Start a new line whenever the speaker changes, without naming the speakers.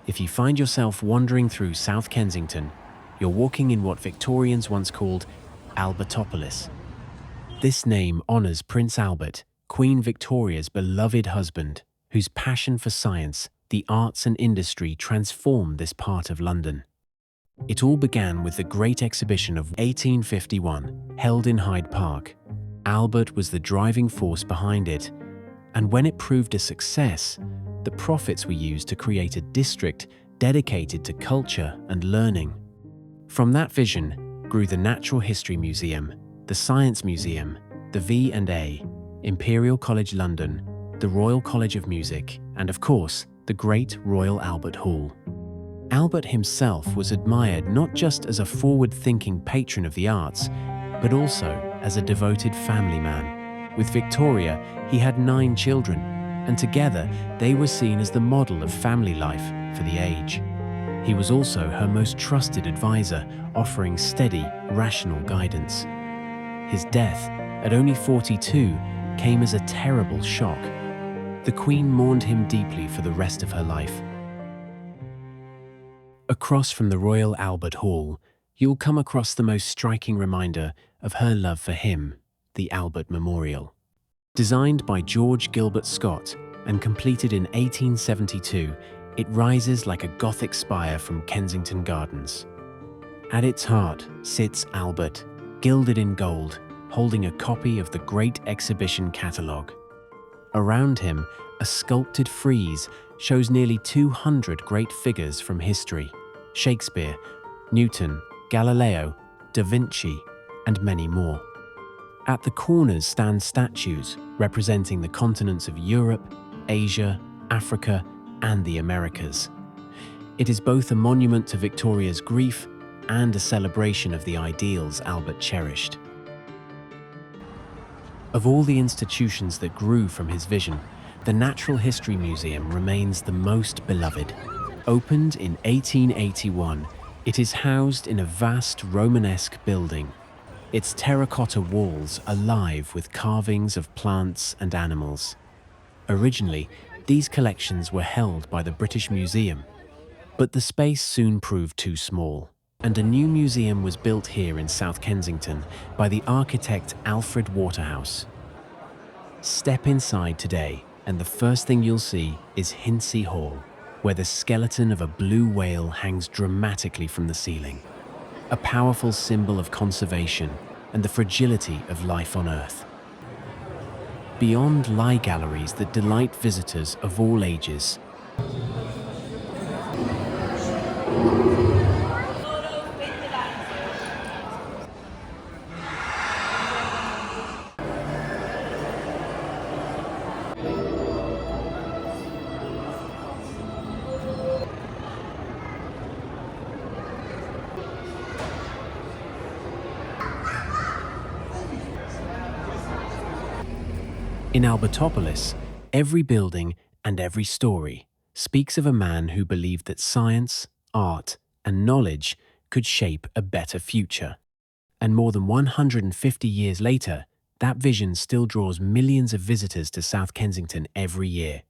If you find yourself wandering through South Kensington, you're walking in what Victorians once called Albertopolis. This name honors Prince Albert, Queen Victoria's beloved husband, whose passion for science, the arts and industry transformed this part of London. It all began with the Great Exhibition of 1851, held in Hyde Park. Albert was the driving force behind it, and when it proved a success, the profits were used to create a district dedicated to culture and learning. From that vision grew the Natural History Museum, the Science Museum, the V&A, Imperial College London, the Royal College of Music, and of course, the Great Royal Albert Hall. Albert himself was admired not just as a forward-thinking patron of the arts, but also as a devoted family man. With Victoria, he had 9 children, and together they were seen as the model of family life for the age. He was also her most trusted advisor, offering steady, rational guidance. His death, at only 42, came as a terrible shock. The Queen mourned him deeply for the rest of her life. Across from the Royal Albert Hall, you'll come across the most striking reminder of her love for him, the Albert Memorial. Designed by George Gilbert Scott and completed in 1872, it rises like a Gothic spire from Kensington Gardens. At its heart sits Albert, gilded in gold, holding a copy of the Great Exhibition catalogue. Around him, a sculpted frieze shows nearly 200 great figures from history: Shakespeare, Newton, Galileo, Da Vinci, and many more. At the corners stand statues representing the continents of Europe, Asia, Africa, and the Americas. It is both a monument to Victoria's grief and a celebration of the ideals Albert cherished. Of all the institutions that grew from his vision, the Natural History Museum remains the most beloved. Opened in 1881, it is housed in a vast Romanesque building, its terracotta walls alive with carvings of plants and animals. Originally, these collections were held by the British Museum, but the space soon proved too small, and a new museum was built here in South Kensington by the architect Alfred Waterhouse. Step inside today, and the first thing you'll see is Hinsey Hall, where the skeleton of a blue whale hangs dramatically from the ceiling, a powerful symbol of conservation and the fragility of life on Earth. Beyond lie galleries that delight visitors of all ages. In Albertopolis, every building and every story speaks of a man who believed that science, art, and knowledge could shape a better future. And more than 150 years later, that vision still draws millions of visitors to South Kensington every year.